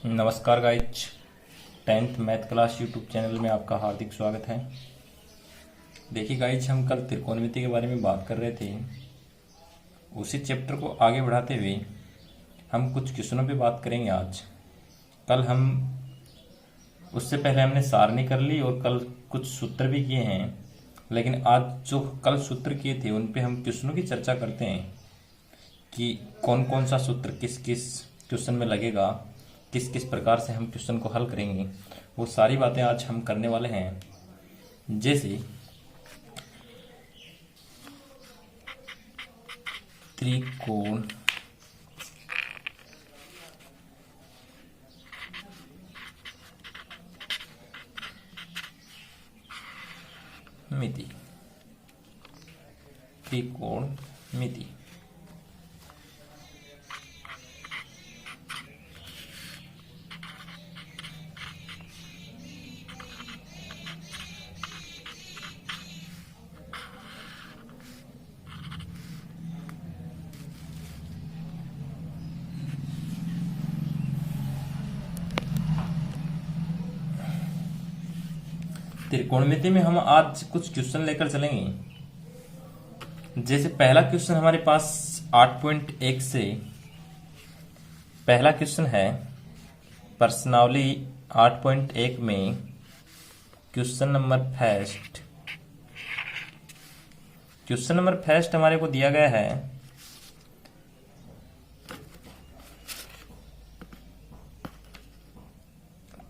नमस्कार guys, 10th math class YouTube channel में आपका हार्दिक स्वागत है। देखिए गाइज, हम कल त्रिकोणमिति के बारे में बात कर रहे थे। उसी चैप्टर को आगे बढ़ाते हुए हम कुछ क्वेश्चनों पे बात करेंगे आज। कल हम उससे पहले हमने सारणी कर ली और कल कुछ सूत्र भी किए हैं, लेकिन आज जो कल सूत्र किए थे उन पे हम क्वेश्चनों की चर्चा करते हैं कि कौन कौन सा सूत्र किस किस क्वेश्चन में लगेगा, किस किस प्रकार से हम क्वेश्चन को हल करेंगे। वो सारी बातें आज हम करने वाले हैं। जैसे त्रिकोण मिति, त्रिकोण मिति। त्रिकोणमिति में हम आज कुछ क्वेश्चन लेकर चलेंगे। जैसे पहला क्वेश्चन हमारे पास 8.1 से पहला क्वेश्चन है प्रश्नावली 8.1 में क्वेश्चन नंबर फर्स्ट हमारे को दिया गया है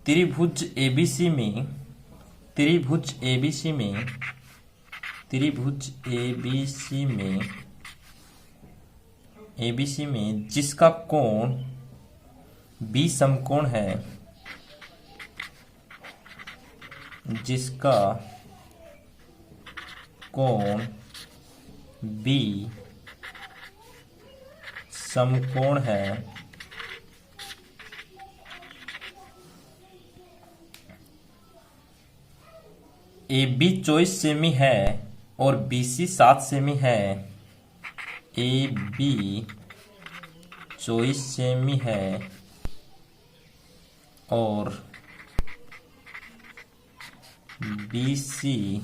त्रिभुज एबीसी में जिसका कोण बी समकोण है, जिसका कोण बी समकोण है, ए बी 24 सेमी है और बी सी 7 सेमी है। ए बी 24 सेमी है और बी सी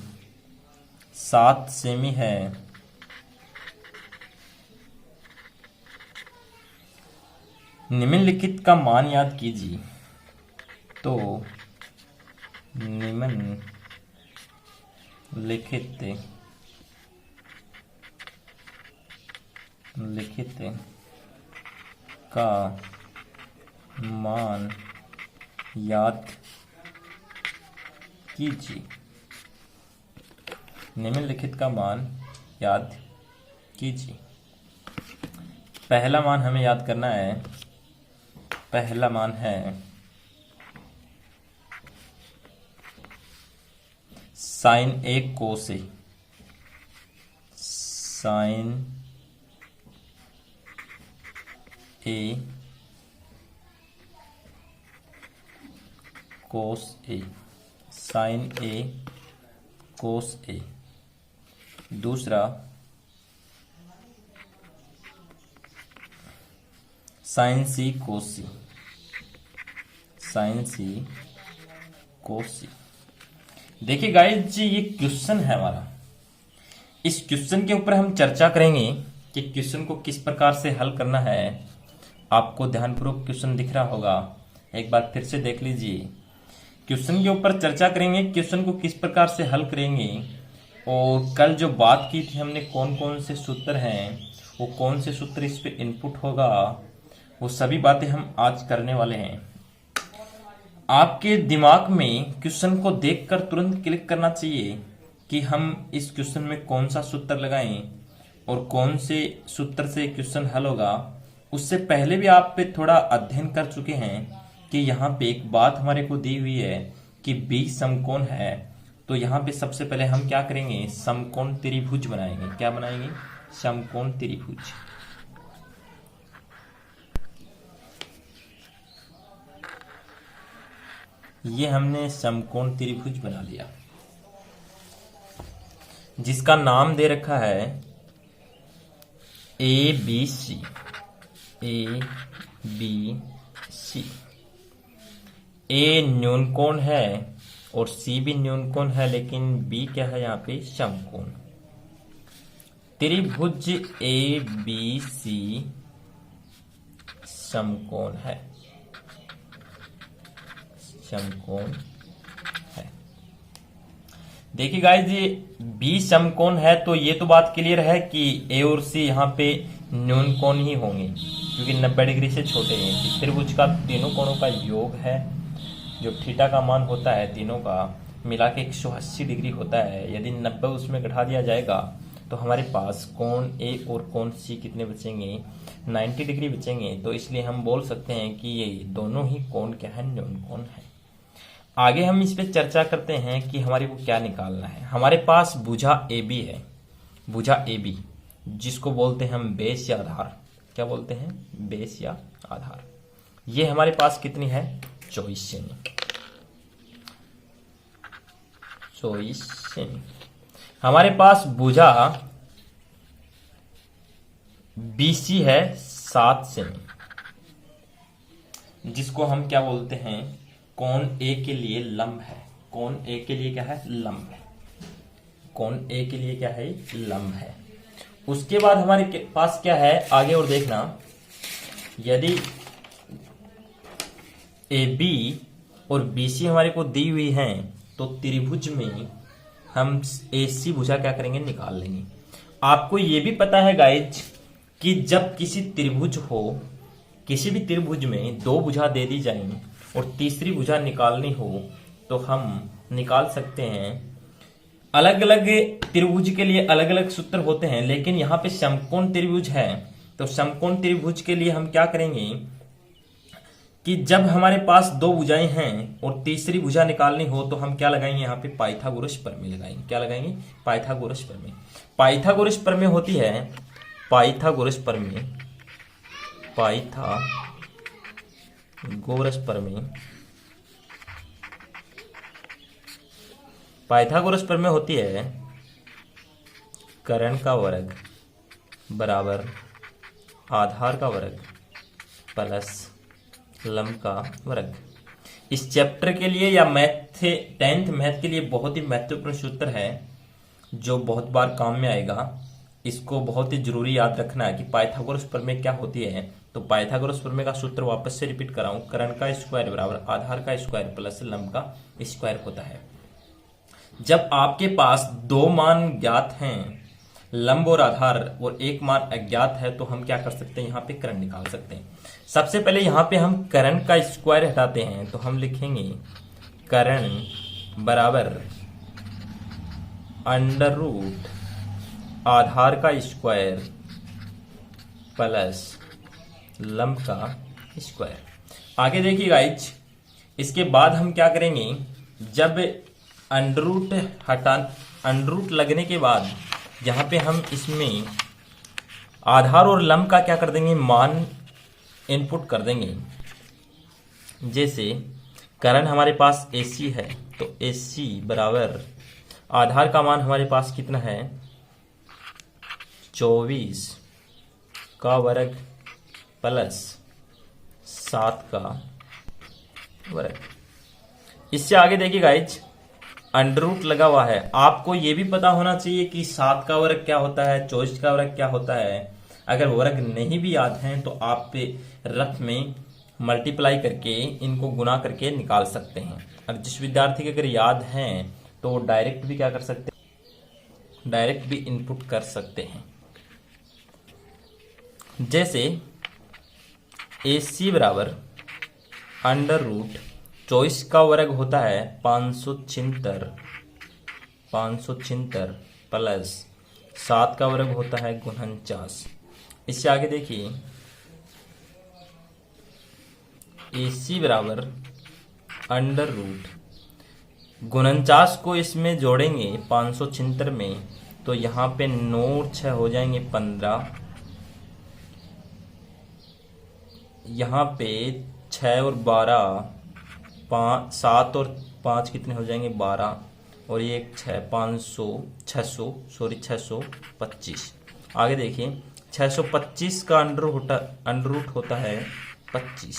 7 सेमी है। निम्नलिखित का मान याद कीजिए। तो लिखित का मान याद कीजिए। निम्नलिखित का मान याद कीजिए। पहला मान हमें याद करना है। पहला मान है साइन ए कोस ए। साइन ए कोस ए। साइन ए कोस ए। दूसरा साइन सी कोस सी। साइन सी कोस सी। देखिए गाइस जी, ये क्वेश्चन है हमारा। इस क्वेश्चन के ऊपर हम चर्चा करेंगे कि क्वेश्चन को किस प्रकार से हल करना है। आपको ध्यानपूर्वक क्वेश्चन दिख रहा होगा, एक बार फिर से देख लीजिए। क्वेश्चन के ऊपर चर्चा करेंगे, क्वेश्चन को किस प्रकार से हल करेंगे, और कल जो बात की थी हमने कौन कौन से सूत्र हैं, वो कौन से सूत्र इस पे इनपुट होगा, वो सभी बातें हम आज करने वाले हैं। आपके दिमाग में क्वेश्चन को देखकर तुरंत क्लिक करना चाहिए कि हम इस क्वेश्चन में कौन सा सूत्र लगाएं और कौन से सूत्र से क्वेश्चन हल होगा। उससे पहले भी आप पे थोड़ा अध्ययन कर चुके हैं कि यहाँ पे एक बात हमारे को दी हुई है कि बी समकोण है। तो यहाँ पे सबसे पहले हम क्या करेंगे, समकोण त्रिभुज बनाएंगे। क्या बनाएंगे? समकोण त्रिभुज। ये हमने समकोण त्रिभुज बना लिया, जिसका नाम दे रखा है A B C. A B C. ए न्यून कोण है और सी भी न्यून कोण है, लेकिन बी क्या है यहाँ पे, समकोण। त्रिभुज ए बी सी समकोण है, समकोण है। देखिए गाइस, ये बी समकोण है तो ये तो बात क्लियर है कि ए और सी यहाँ पे न्यून कोण ही होंगे, क्योंकि 90 डिग्री से छोटे हैं। त्रिभुज का तीनों कोणों का योग है, जो थीटा का मान होता है तीनों का मिला के 180 डिग्री होता है। यदि 90 उसमें घटा दिया जाएगा तो हमारे पास कोण ए और कोण सी कितने बचेंगे, 90 डिग्री बचेंगे। तो इसलिए हम बोल सकते हैं कि ये दोनों ही कोण क्या है, न्यून कोण है। आगे हम इस पे चर्चा करते हैं कि हमारे को क्या निकालना है। हमारे पास भुजा ए बी है, भुजा ए बी, जिसको बोलते हैं हम बेस या आधार। क्या बोलते हैं, बेस या आधार। ये हमारे पास कितनी है, 24 सेमी, 24 सेमी। हमारे पास भुजा बीसी है 7 सेमी, जिसको हम क्या बोलते हैं, कोण ए के लिए लंब है। कोण ए के लिए क्या है, लंब है। कोण ए के लिए क्या है, लंब है। उसके बाद हमारे पास क्या है आगे, और देखना, यदि ए बी और बी सी हमारे को दी हुई हैं तो त्रिभुज में हम ए सी भुजा क्या करेंगे, निकाल लेंगे। आपको ये भी पता है गाइज कि जब किसी त्रिभुज हो, किसी भी त्रिभुज में दो भुजा दे दी जाए और तीसरी भुजा निकालनी हो तो हम निकाल सकते हैं। अलग अलग त्रिभुज के लिए अलग अलग सूत्र होते हैं, लेकिन यहाँ पे समकोण त्रिभुज है तो समकोण त्रिभुज के लिए हम क्या करेंगे कि जब हमारे पास दो भुजाएं हैं और तीसरी भुजा निकालनी हो तो हम क्या लगाएंगे, यहाँ पे पाइथागोरस प्रमेय लगाएंगे। क्या लगाएंगे, पाइथागोरस प्रमेय। पाइथागोरस प्रमेय होती है, पाइथागोरस प्रमेय, पाइथागोरस प्रमेय, पाइथागोरस प्रमेय होती है कर्ण का वर्ग बराबर आधार का वर्ग प्लस लंब का वर्ग। इस चैप्टर के लिए या मैथ 10th मैथ के लिए बहुत ही महत्वपूर्ण सूत्र है, जो बहुत बार काम में आएगा। इसको बहुत ही जरूरी याद रखना है कि पाइथागोरस प्रमेय क्या होती है। तो पाइथागोरस प्रमेय का सूत्र वापस से रिपीट कराऊं, कर्ण का स्क्वायर बराबर आधार का स्क्वायर प्लस लंब का स्क्वायर होता है। जब आपके पास दो मान ज्ञात हैं, लंब और आधार, और एक मान अज्ञात है, तो हम क्या कर सकते हैं, यहाँ पे कर्ण निकाल सकते हैं। सबसे पहले यहाँ पे हम कर्ण का स्क्वायर हटाते हैं तो हम लिखेंगे कर्ण बराबर अंडर रूट आधार का स्क्वायर प्लस लंब का स्क्वायर। आगे देखिए गाइज, इसके बाद हम क्या करेंगे, जब अंडर रूट लगने के बाद यहाँ पे हम इसमें आधार और लंब का क्या कर देंगे, मान इनपुट कर देंगे। जैसे कर्ण हमारे पास AC है तो AC बराबर आधार का मान हमारे पास कितना है, 24 का वर्ग प्लस 7 का वर्ग। इससे आगे देखिए गाइज, अंडर रूट लगा हुआ है। आपको ये भी पता होना चाहिए कि 7 का वर्ग क्या होता है, 24 का वर्ग क्या होता है। अगर वर्ग नहीं भी याद हैं तो आप रफ में मल्टीप्लाई करके इनको गुना करके निकाल सकते हैं। और जिस विद्यार्थी के अगर याद हैं तो वो डायरेक्ट भी क्या कर सकते हैं, डायरेक्ट भी इनपुट कर सकते हैं। जैसे AC बराबर अंडर रूट 24 का वर्ग होता है 576 प्लस 7 का वर्ग होता है 49। इससे आगे देखिए, AC बराबर अंडर रूट 49 को इसमें जोड़ेंगे 576 में तो यहाँ पे 9 और 6 हो जाएंगे 15। यहाँ पे 6 और 12 7 और 5 कितने हो जाएंगे 12, और ये 625। आगे देखिए, 625 का अंडर रूट होता है 25।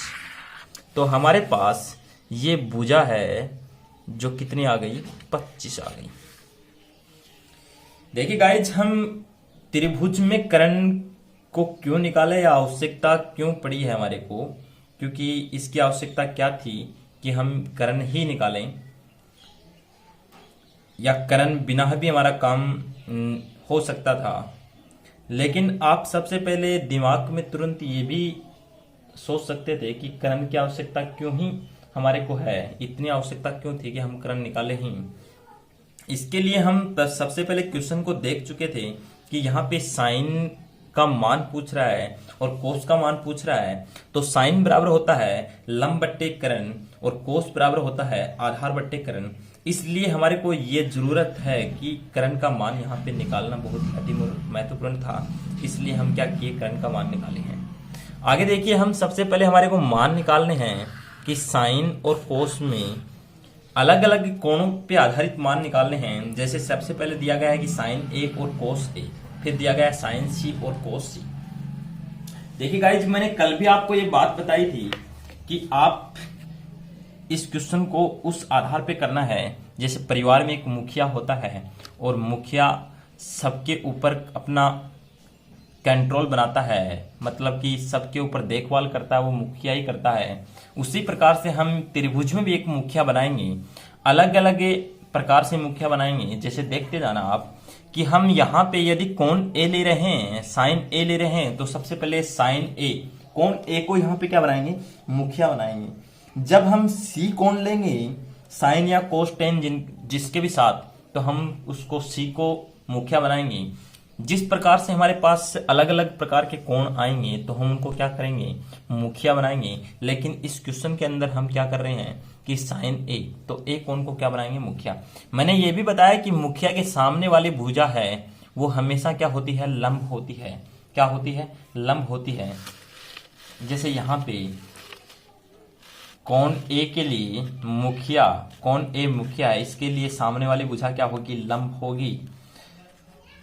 तो हमारे पास ये भुजा है जो कितनी आ गई, 25 आ गई। देखिए गाइज, हम त्रिभुज में कर्ण को क्यों निकाले या आवश्यकता क्यों पड़ी है हमारे को, क्योंकि इसकी आवश्यकता क्या थी कि हम कर्ण ही निकालें, या कर्ण बिना भी हमारा काम हो सकता था। लेकिन आप सबसे पहले दिमाग में तुरंत ये भी सोच सकते थे कि कर्ण की आवश्यकता क्यों ही हमारे को है, इतनी आवश्यकता क्यों थी कि हम कर्ण निकाले ही। इसके लिए हम सबसे पहले क्वेश्चन को देख चुके थे कि यहाँ पे साइन का मान पूछ रहा है और कोस का मान पूछ रहा है। तो साइन बराबर होता है लंब बट्टे कर्ण और कोस बराबर होता है आधार बट्टे कर्ण। इसलिए हमारे को ये जरूरत है कि कर्ण का मान यहाँ पे निकालना बहुत अति महत्वपूर्ण था। इसलिए हम क्या किए, कर्ण का मान निकाले हैं। आगे देखिए, हम सबसे पहले हमारे को मान निकालने हैं कि साइन और कोस में अलग अलग कोणों पे आधारित मान निकालने हैं। जैसे सबसे पहले दिया गया है कि साइन ए और कोस ए, फिर दिया गया है साइन सी और कोस सी। देखिए गाइज, मैंने कल भी आपको ये बात बताई थी कि आप इस क्वेश्चन को उस आधार पे करना है, जैसे परिवार में एक मुखिया होता है और मुखिया सबके ऊपर अपना कंट्रोल बनाता है, मतलब कि सबके ऊपर देखभाल करता है, वो मुखिया ही करता है। उसी प्रकार से हम त्रिभुज में भी एक मुखिया बनाएंगे, अलग अलग प्रकार से मुखिया बनाएंगे। जैसे देखते जाना आप कि हम यहाँ पे यदि कोण ए ले रहे हैं, साइन ए ले रहे हैं, तो सबसे पहले साइन ए, कोण ए को यहाँ पे क्या बनाएंगे, मुखिया बनाएंगे। जब हम सी कोण लेंगे साइन या कोस टेन जिसके भी साथ, तो हम उसको सी को मुखिया बनाएंगे। जिस प्रकार से हमारे पास अलग अलग प्रकार के कोण आएंगे तो हम उनको क्या करेंगे, मुखिया बनाएंगे। लेकिन इस क्वेश्चन के अंदर हम क्या कर रहे हैं कि साइन ए, तो ए कोण को क्या बनाएंगे, मुखिया। मैंने ये भी बताया कि मुखिया के सामने वाली भुजा है वो हमेशा क्या होती है, लंब होती है। क्या होती है, लंब होती है। जैसे यहाँ पे कोण ए के लिए मुखिया, कोण ए मुखिया है, इसके लिए सामने वाली भुजा क्या होगी, लंब होगी।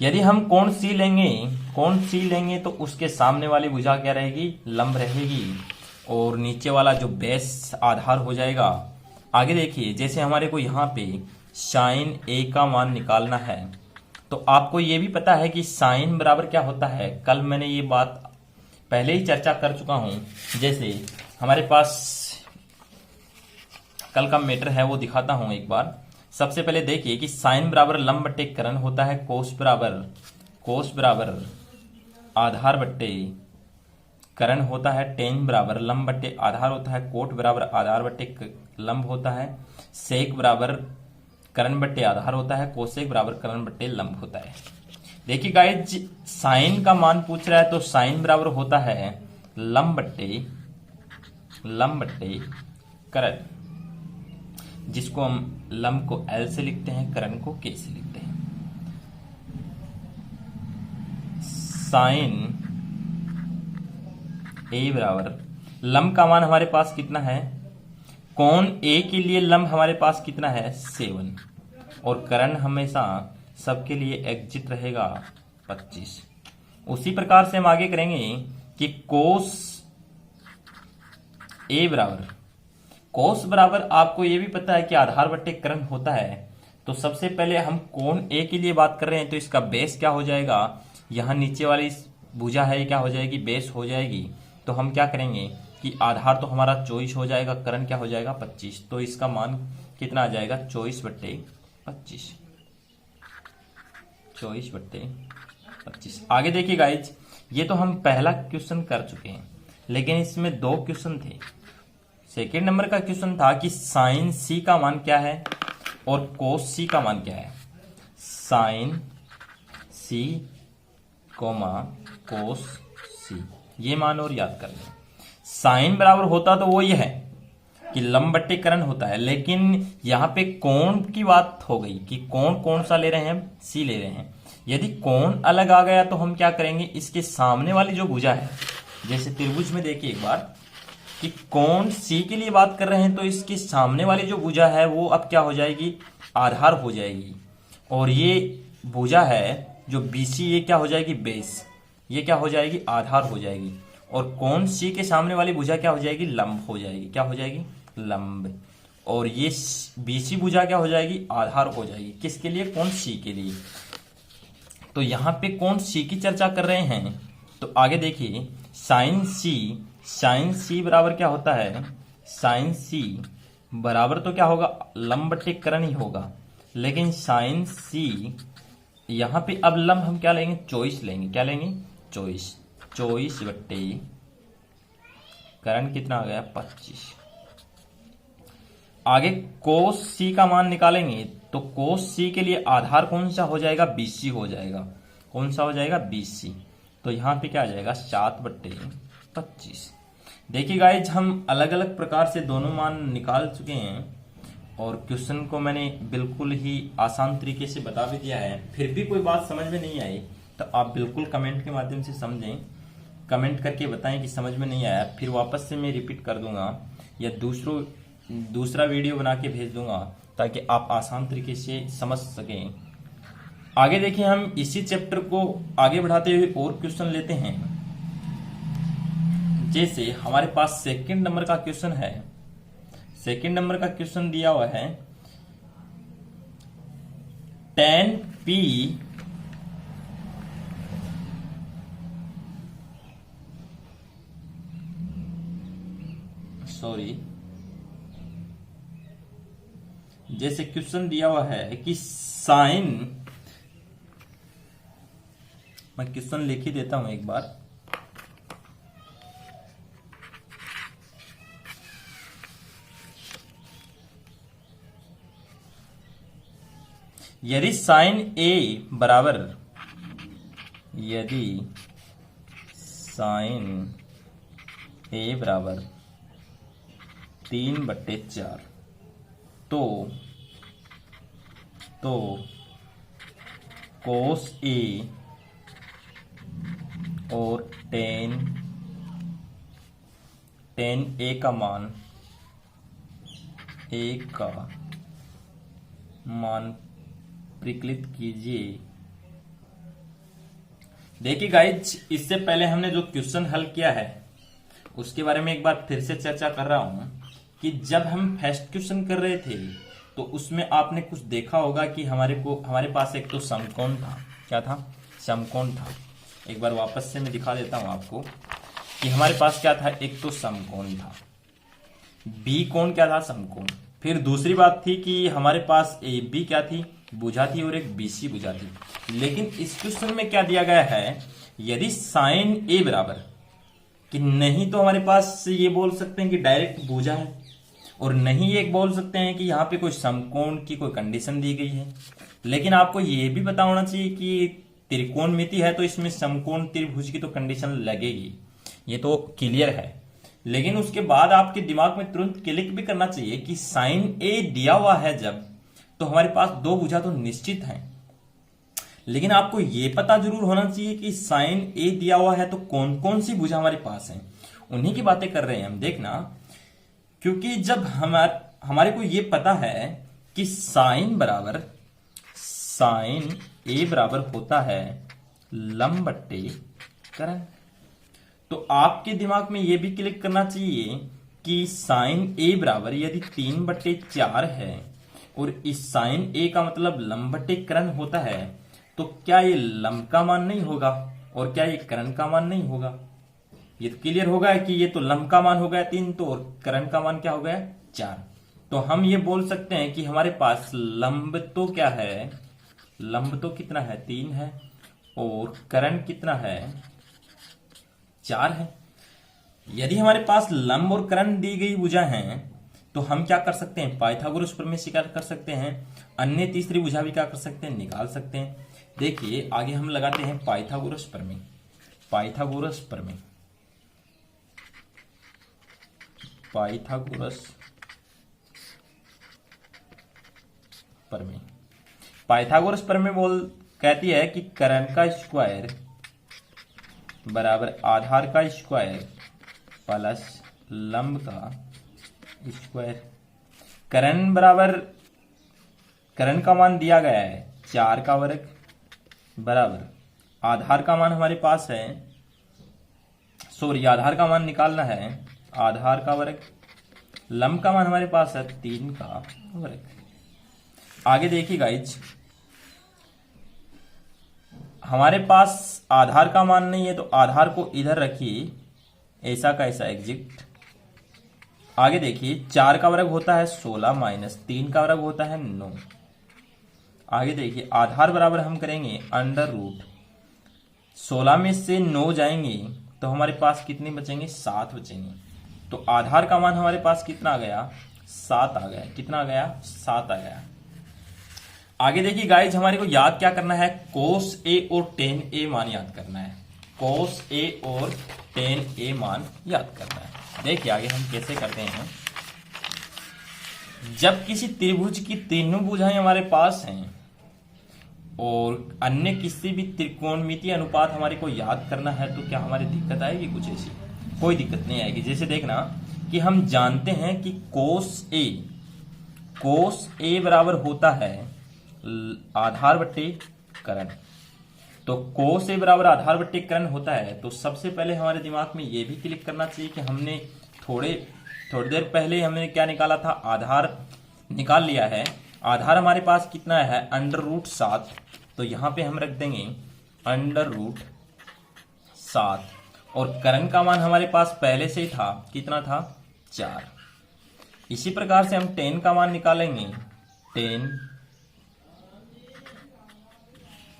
यदि हम कोण सी लेंगे, कोण सी लेंगे तो उसके सामने वाली भुजा क्या रहेगी, लंब रहेगी, और नीचे वाला जो बेस आधार हो जाएगा। आगे देखिए, जैसे हमारे को यहाँ पे साइन ए का मान निकालना है, तो आपको ये भी पता है कि साइन बराबर क्या होता है। कल मैंने ये बात पहले ही चर्चा कर चुका हूं। जैसे हमारे पास कल का मैटर है वो दिखाता हूं एक बार। सबसे पहले देखिए कि साइन बराबर लंब बट्टे कर्ण होता है, कोस बराबर आधार बट्टे कर्ण होता है, टेन बराबर लंब बट्टे आधार होता है, कोट बराबर आधार बट्टे लंब होता है, सेक बराबर कर्ण बट्टे आधार होता है, कोसेक बराबर कर्ण बट्टे लंब होता है। देखिए गाइज, साइन का मान पूछ रहा है तो साइन बराबर होता है लंब बट्टे कर्ण, जिसको हम लंब को L से लिखते हैं, कर्ण को K से लिखते हैं। साइन A बराबर लंब का मान हमारे पास कितना है, कोण A के लिए लंब हमारे पास कितना है, 7, और कर्ण हमेशा सबके लिए एग्जिट रहेगा 25। उसी प्रकार से हम आगे करेंगे कि कोस A बराबर, कोस बराबर आपको ये भी पता है कि आधार बट्टे कर्ण होता है। तो सबसे पहले हम कोण ए के लिए बात कर रहे हैं, तो इसका बेस क्या हो जाएगा, यहाँ नीचे वाली भुजा है क्या हो जाएगी, बेस हो जाएगी। तो हम क्या करेंगे कि आधार तो हमारा 24 हो जाएगा, कर्ण क्या हो जाएगा 25, तो इसका मान कितना आ जाएगा, 24/25, 24/25। आगे देखिए गाइज, ये तो हम पहला क्वेश्चन कर चुके हैं, लेकिन इसमें 2 क्वेश्चन थे। सेकेंड नंबर का क्वेश्चन था कि साइन सी का मान क्या है और कोस सी का मान क्या है। साइन सी कोमा कोस सी, ये मान और याद कर लें। साइन बराबर होता तो वो ये है कि लंब बट्टे कर्ण होता है, लेकिन यहाँ पे कोण की बात हो गई कि कोण कौन सा ले रहे हैं, सी ले रहे हैं। यदि कोण अलग आ गया तो हम क्या करेंगे, इसके सामने वाली जो भुजा है, जैसे त्रिभुज में देखिए एक बार कि कोण सी के लिए बात कर रहे हैं, तो इसके सामने वाली जो भुजा है वो अब क्या हो जाएगी, आधार हो जाएगी, और ये भुजा है जो बीसी, ये क्या हो जाएगी, बेस, ये क्या हो जाएगी, आधार हो जाएगी, और कोण सी के सामने वाली भुजा क्या हो जाएगी, लंब हो जाएगी। क्या हो जाएगी, लंब। और ये BC भुजा क्या हो जाएगी, आधार हो जाएगी। किसके लिए, कोण C के लिए। तो यहाँ पे कोण C की चर्चा कर रहे हैं, तो आगे देखिए साइन C बराबर क्या होता है, साइन C बराबर तो क्या होगा, लंब बटे करण ही होगा। लेकिन साइन C यहाँ पे अब लंब हम क्या लेंगे, चौबीस लेंगे। क्या लेंगे, चौबीस बट्टे करण कितना आ गया, 25। आगे कोस C का मान निकालेंगे, तो कोस C के लिए आधार कौन सा हो जाएगा, BC हो जाएगा। कौन सा हो जाएगा, BC। तो यहाँ पे क्या आ जाएगा, 7/25। देखिए गाइज, हम अलग अलग प्रकार से दोनों मान निकाल चुके हैं और क्वेश्चन को मैंने बिल्कुल ही आसान तरीके से बता भी दिया है। फिर भी कोई बात समझ में नहीं आई तो आप बिल्कुल कमेंट के माध्यम से समझें, कमेंट करके बताएं कि समझ में नहीं आया। फिर वापस से मैं रिपीट कर दूंगा या दूसरा वीडियो बना के भेज दूंगा ताकि आप आसान तरीके से समझ सकें। आगे देखिए, हम इसी चैप्टर को आगे बढ़ाते हुए और क्वेश्चन लेते हैं। जैसे हमारे पास सेकंड नंबर का क्वेश्चन है। सेकंड नंबर का क्वेश्चन दिया हुआ है tan P जैसे क्वेश्चन दिया हुआ है कि साइन, मैं क्वेश्चन लिख ही देता हूं एक बार। यदि साइन A बराबर, यदि साइन A बराबर 3/4 तो कोस A और टेन A का मान, A का मान परिकलित कीजिए। देखिए गाइज, इससे पहले हमने जो क्वेश्चन हल किया है उसके बारे में एक बार फिर से चर्चा कर रहा हूं कि जब हम फर्स्ट क्वेश्चन कर रहे थे तो उसमें आपने कुछ देखा होगा कि हमारे पास एक तो समकोण था। क्या था, समकोण था। एक बार वापस से मैं दिखा देता हूं आपको कि हमारे पास क्या था, एक तो समकोण था, बी कोण क्या था, समकोण। फिर दूसरी बात थी कि हमारे पास ए बी क्या थी, भुजा थी, और एक BC भुजा थी। लेकिन इस क्वेश्चन में क्या दिया गया है, यदि साइन A बराबर, कि नहीं तो हमारे पास ये बोल सकते हैं कि डायरेक्ट भुजा है, और नहीं ये बोल सकते हैं कि यहाँ पे कोई समकोण की कोई कंडीशन दी गई है। लेकिन आपको ये भी पता होना चाहिए कि त्रिकोणमिति है तो इसमें समकोण त्रिभुज की तो कंडीशन लगेगी, ये तो क्लियर है। लेकिन उसके बाद आपके दिमाग में तुरंत क्लिक भी करना चाहिए कि साइन A दिया हुआ है जब, तो हमारे पास दो भुजा तो निश्चित हैं। लेकिन आपको यह पता जरूर होना चाहिए कि साइन A दिया हुआ है तो कौन कौन सी भुजा हमारे पास है, उन्हीं की बातें कर रहे हैं हम। देखना, क्योंकि जब हमारे को ये पता है कि साइन A बराबर होता है लंब बट्टे करण, तो आपके दिमाग में ये भी क्लिक करना चाहिए कि साइन A बराबर यदि 3/4 है और इस साइन A का मतलब लंब बट्टे करण होता है, तो क्या ये लंब का मान नहीं होगा और क्या ये करण का मान नहीं होगा। ये तो क्लियर होगा कि ये तो लंब का मान हो गया 3, तो और करण का मान क्या हो गया 4। तो हम ये बोल सकते हैं कि हमारे पास लंब तो क्या है, लंब तो कितना है 3 है, और करण कितना है 4 है। यदि हमारे पास लंब और करण दी गई भुजा हैं तो हम क्या कर सकते हैं, पाइथागोरस प्रमेय से कर सकते हैं, अन्य तीसरी भुजा भी क्या कर सकते हैं, निकाल सकते हैं। देखिए आगे हम लगाते हैं पाइथागोरस प्रमेय। पाइथागोरस प्रमेय, पाइथागोरस प्रमेय, पाइथागोरस प्रमेय कहती है कि करण का स्क्वायर बराबर आधार का स्क्वायर प्लस लंब का स्क्वायर। करण बराबर, करण का मान दिया गया है 4 का वर्ग बराबर आधार का मान हमारे पास है, आधार का मान निकालना है, आधार का वर्ग लंब का मान हमारे पास है 3 का वर्ग। आगे देखिए गाइज, हमारे पास आधार का मान नहीं है तो आधार को इधर रखिए, ऐसा का ऐसा एग्जिट। आगे देखिए 4 का वर्ग होता है 16 माइनस 3 का वर्ग होता है 9। आगे देखिए आधार बराबर हम करेंगे अंडर रूट, 16 में से 9 जाएंगे तो हमारे पास कितने बचेंगे, 7 बचेंगे। तो आधार का मान हमारे पास कितना आ गया, 7 आ गया। कितना आ गया, 7 आ गया। आगे देखिए गाइज, हमारे को याद क्या करना है, कोस ए और टेन ए मान याद करना है। कोस ए और टेन ए मान याद करना है। देखिए आगे हम कैसे करते हैं। जब किसी त्रिभुज की तीनों भुजाएं हमारे पास हैं और अन्य किसी भी त्रिकोणमितीय अनुपात हमारे को याद करना है तो क्या हमारी दिक्कत आएगी, कुछ ऐसी कोई दिक्कत नहीं आएगी। जैसे देखना कि हम जानते हैं कि कोस ए बराबर होता है आधार बट्टे करण। तो कोस ए बराबर आधार बट्टे करण होता है तो सबसे पहले हमारे दिमाग में ये भी क्लिक करना चाहिए कि हमने थोड़ी देर पहले हमने क्या निकाला था, आधार निकाल लिया है। आधार हमारे पास कितना है, अंडर रूट 7। तो यहां पे हम रख देंगे अंडर रूट 7 और करण का मान हमारे पास पहले से ही था, कितना था, 4। इसी प्रकार से हम 10 का मान निकालेंगे,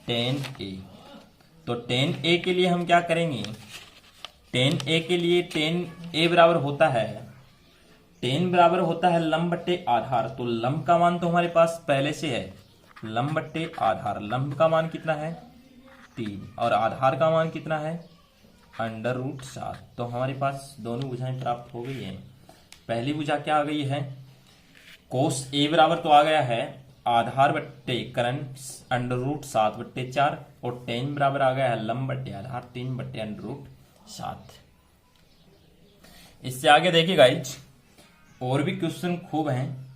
10a। तो 10a के लिए हम क्या करेंगे, 10a के लिए 10a बराबर होता है, 10 बराबर होता है लंब बट्टे आधार। तो लंब का मान तो हमारे पास पहले से है, लंब बट्टे आधार। लंब का मान कितना है, 3 और आधार का मान कितना है, अंडर रूट 7। तो हमारे पास दोनों भुजाएं प्राप्त हो गई हैं। पहली भुजा क्या आ गई है, कोस ए बराबर तो आ गया है आधार बट्टे करण अंडर रूट 7 बट्टे 4 और 10 बराबर आ गया है लंब बट्टे आधार 3 बट्टे अंडर रूट 7। इससे आगे देखिए गाइज, और भी क्वेश्चन खूब हैं,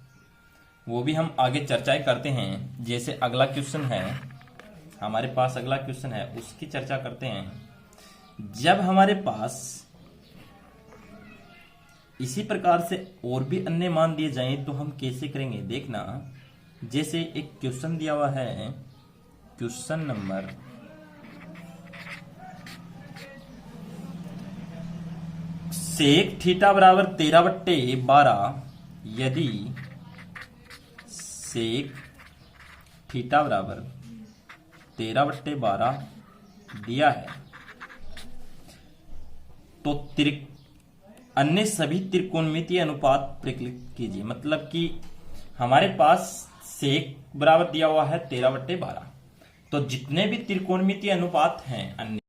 वो भी हम आगे चर्चाएं करते हैं। जैसे अगला क्वेश्चन है हमारे पास, अगला क्वेश्चन है उसकी चर्चा करते हैं। जब हमारे पास इसी प्रकार से और भी अन्य मान दिए जाएं तो हम कैसे करेंगे, देखना। जैसे एक क्वेश्चन दिया हुआ है, क्वेश्चन नंबर सेक थीटा बराबर 13/12 यदि सेक थीटा बराबर 13/12 दिया है तो अन्य सभी त्रिकोणमितीय अनुपात प्रकलित कीजिए। मतलब कि हमारे पास सेक बराबर दिया हुआ है 13/12, तो जितने भी त्रिकोणमितीय अनुपात हैं अन्य